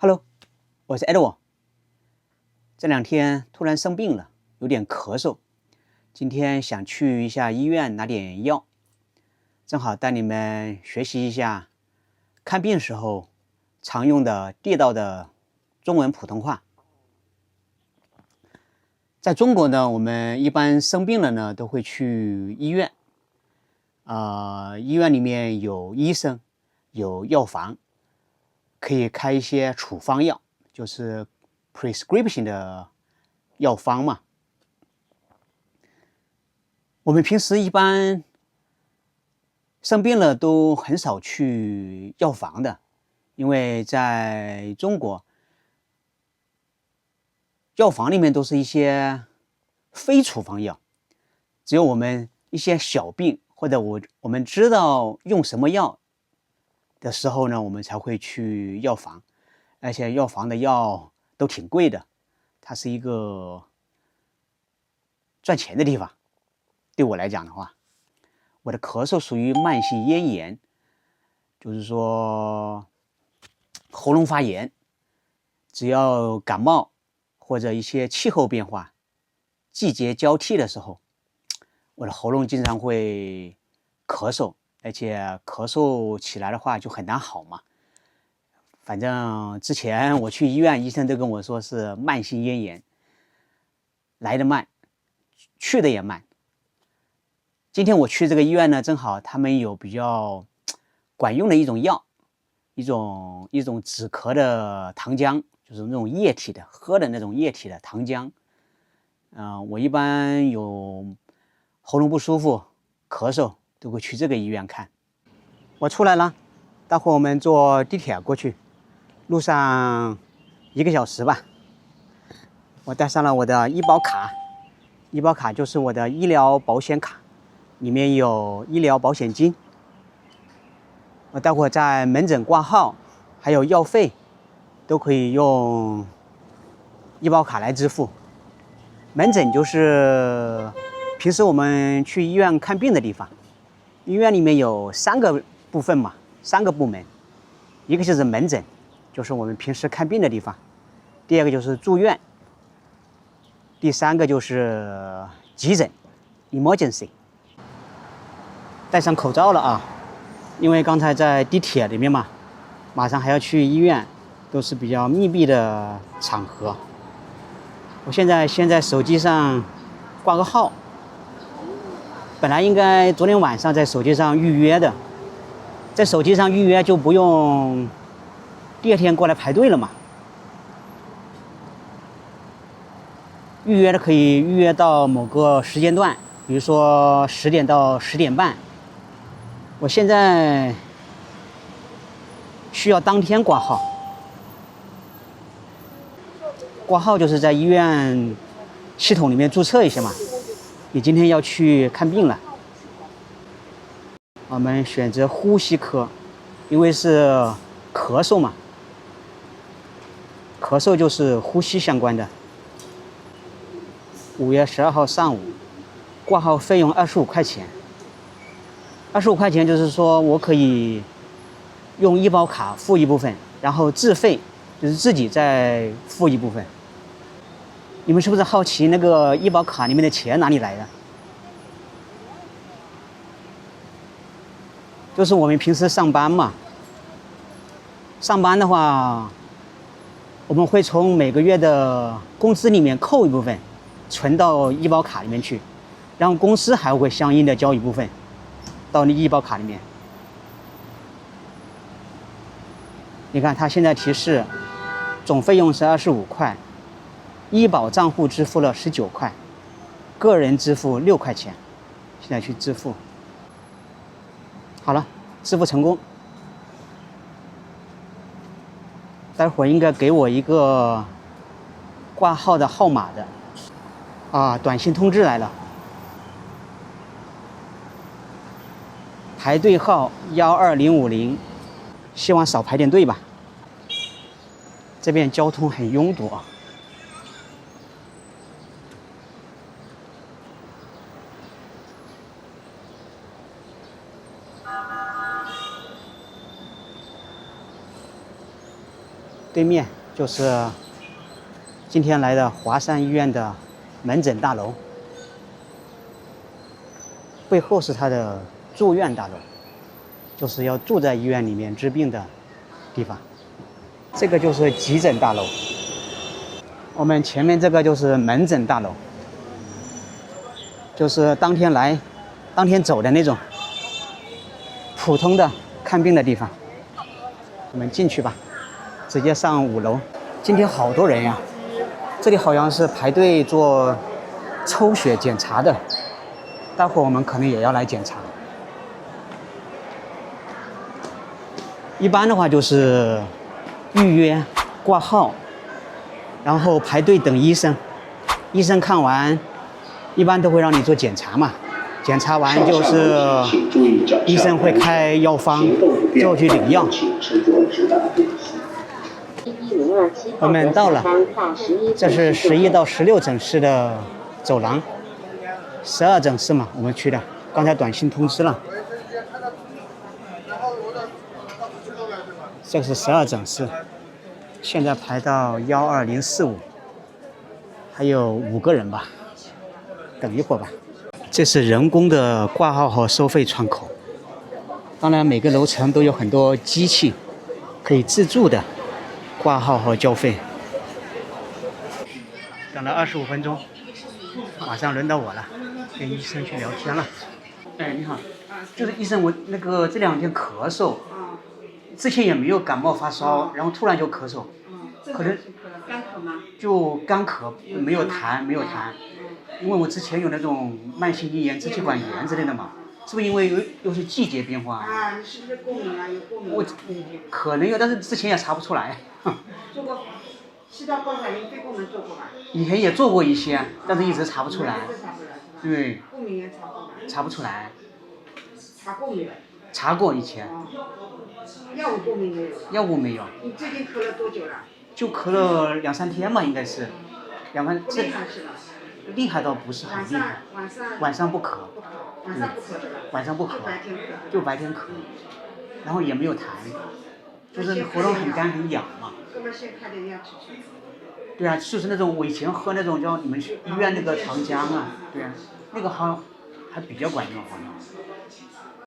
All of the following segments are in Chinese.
Hello， 我是 Edward。這2天突然生病了，有點咳嗽。今天想去一下醫院拿點藥，正好帶你們學習一下看病時候常用的地道的中文普通話。在中國呢，我們一般生病了呢，都會去醫院。醫院裡面有醫生，有藥房，可以開一些處方藥，就是 prescription 的藥方嘛。我們平時一般生病了都很少去药房的，因為在中國，药房裡面都是一些非处方药，只有我們一些小病或者我們知道用什麼藥的時候呢，我們才会去药房，而且药房的药都挺貴的，它是一個賺錢的地方。對我來講的話，我的咳嗽屬於慢性咽炎，就是說喉嚨發炎，只要感冒或者一些气候变化、季節交替的时候，我的喉嚨经常会咳嗽，而且咳嗽起來的話就很難好嘛。反正之前我去醫院，醫生都跟我說是慢性咽炎，來得慢，去得也慢。今天我去這個醫院呢，正好他們有比較管用的一種藥，一種止咳的糖漿，就是那種液體的，喝的那種液體的糖漿。我一般有喉嚨不舒服、咳嗽，都会去這個醫院看。我出來了，待會我們坐地鐵過去，路上1個小時吧。我帶上了我的醫保卡，醫保卡就是我的醫療保險卡，裡面有醫療保險金。我待會在門診掛號，還有藥費，都可以用醫保卡來支付。門診就是平時我們去醫院看病的地方。醫院裡面有3個部分嘛，3個部門。一個就是門診，就是我們平時看病的地方。第2個就是住院。第3個就是急診 ，emergency。戴上口罩了啊，因為剛才在地鐵裡面嘛，馬上還要去醫院，都是比較密閉的場合。我现在手機上掛個號，本來應該昨天晚上在手機上預約的，在手機上預約就不用第2天過來排隊了嘛。預約的可以預約到某個時間段，比如說10點到10點半。我現在需要當天掛號。掛號就是在醫院系統裡面註冊一下嘛。你今天要去看病了，我們選擇呼吸科，因為是咳嗽嘛，咳嗽就是呼吸相關的。5月12號上午，掛號費用25塊錢。25塊錢就是說我可以用醫保卡付一部分，然後自費就是自己再付一部分。你們是不是好奇那個醫保卡裡面的錢哪裡來的？就是我们平時上班嘛，上班的話，我們會從每個月的工資裡面扣一部分，存到醫保卡裡面去，然後公司還會相應的交一部分到你醫保卡裡面。你看他現在提示，總費用是25塊，醫保賬戶支付了19塊，個人支付6塊錢，現在去支付。好了，支付成功。待會兒應該給我一個掛號的號碼的。短信通知來了。排隊號12050，希望少排點隊吧。這邊交通很擁堵啊。对面就是今天来的华山医院的门诊大楼，背后是他的住院大楼，就是要住在医院里面治病的地方。这个就是急诊大楼，我们前面这个就是门诊大楼，就是当天来、当天走的那种普通的看病的地方。我们进去吧，直接上5楼。今天好多人呀，这里好像是排队做抽血检查的，待会儿我们可能也要来检查。一般的话就是预約掛號，然後排隊等醫生，醫生看完一般都會讓你做檢查嘛，檢查完就是醫生會開藥方，之後去領藥。我們到了，這是11到16診室的走廊，12診室嘛，我們去的，剛才短信通知了。這是12診室，現在排到12045，還有5個人吧，等一會兒吧。這是人工的掛號和收費窗口，當然每個樓層都有很多機器，可以自助的掛號和交費。等了25分鐘，馬上輪到我了，跟醫生去聊天了。哎，你好，就是醫生，我這2天咳嗽。之前也沒有感冒發燒，然後突然就咳嗽，可能乾咳嗎？就乾咳，沒有痰，因為我之前有那種慢性胃炎、支氣管炎之類的嘛，是不是因為又是季節變化？啊，你是不是過敏啊？有過敏？我可能有，但是之前也查不出來。做過氣道觀察員肺功能做過吧？以前也做過一些，但是一直查不出來。對。過敏也查不出來。查過沒有？查過以前。藥物過敏沒有？藥物沒有。你最近咳了多久了？就咳了2-3天嘛，應該是。厲害是吧？厲害倒不是很厲害。晚上不咳。晚上不咳。就白天咳。然後也沒有痰，就是喉嚨很乾很癢嘛。對啊，就是那種我以前喝那種叫你們去醫院那個糖漿啊，對啊，那個好像還比較管用好像。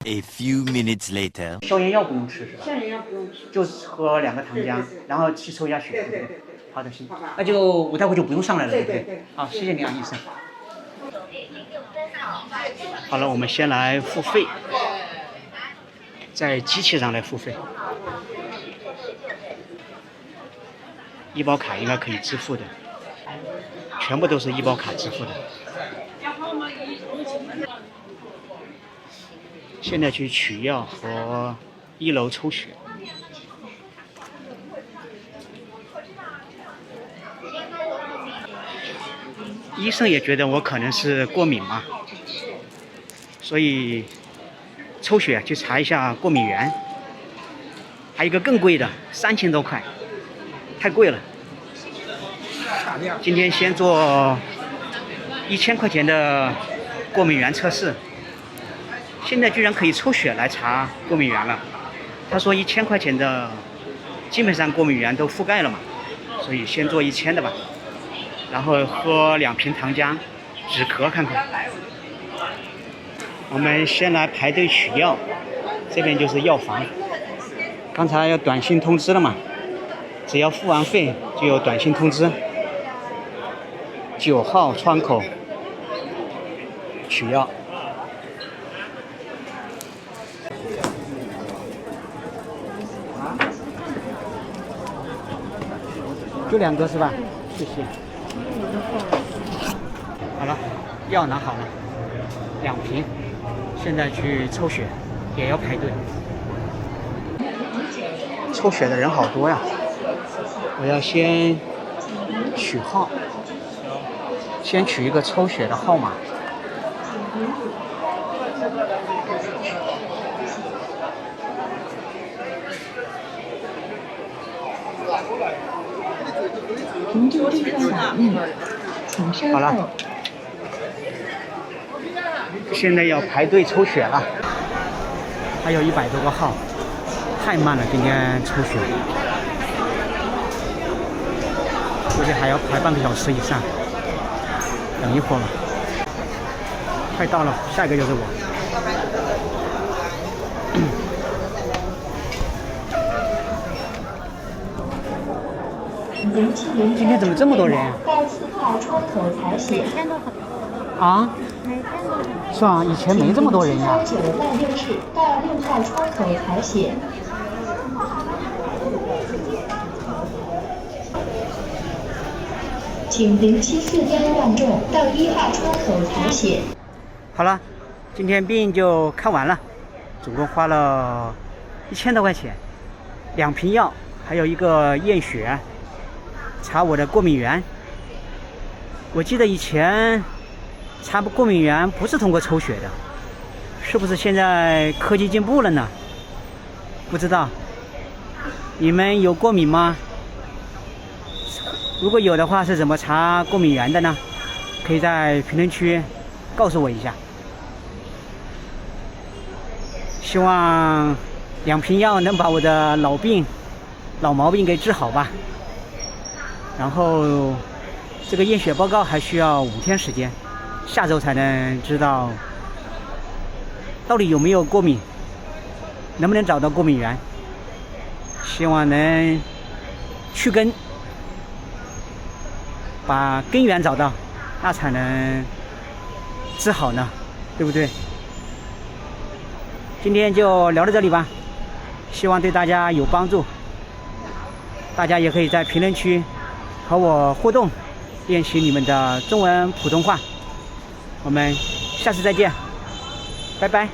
A few minutes later， 消炎藥不用吃是吧？消炎藥不用吃，就是喝2個糖漿，對，然後去抽一下血。對。好的，行，那就我待會就不用上來了，對不對？好，謝謝你啊，醫生。好了，我們先來付費，在機器上來付費。醫保卡應該可以支付的，全部都是醫保卡支付的。現在去取藥和1樓抽血。醫生也覺得我可能是過敏嘛，所以抽血去查一下過敏源。還有一個更貴的，3000多塊，太貴了。今天先做1000塊錢的過敏源測試。現在居然可以抽血來查過敏源了。他說1000塊錢的基本上過敏源都覆蓋了嘛，所以先做1000的吧。然後喝2瓶糖漿止咳看看。我們先來排隊取藥，這邊就是藥房。剛才有短信通知了嘛，只要付完費就有短信通知。9號窗口取藥。就2個是吧？謝謝。好了，藥拿好了，2瓶。現在去抽血，也要排隊。抽血的人好多呀！我要先取號，先取一個抽血的號碼。好了，現在要排隊抽血了，還有100多個號，太慢了，今天抽血。估計還要排半個小時以上，等一會兒吧。快到了，下一個就是我。今天怎麼這麼多人？到4號窗口採血。啊？是啊，以前沒這麼多人呀。9辦公室到6號窗口採血。請074擔望重到1號窗口採血。好了，今天病就看完了，總共花了1000多塊錢，2瓶藥，還有一個驗血，查我的過敏源。我記得以前查過敏源不是通過抽血的，是不是现在科技進步了呢？不知道，你們有過敏嗎？如果有的話，是怎麼查過敏源的呢？可以在評論區告訴我一下。希望2瓶藥能把我的老毛病給治好吧。然後這個驗血報告還需要5天時間，下周才能知道到底有沒有過敏，能不能找到過敏源。希望能去根，把根源找到，那才能治好呢，对不对？今天就聊到這裡吧，希望對大家有幫助。大家也可以在評論區和我互動，練習你們的中文普通話。我們下次再見，拜拜。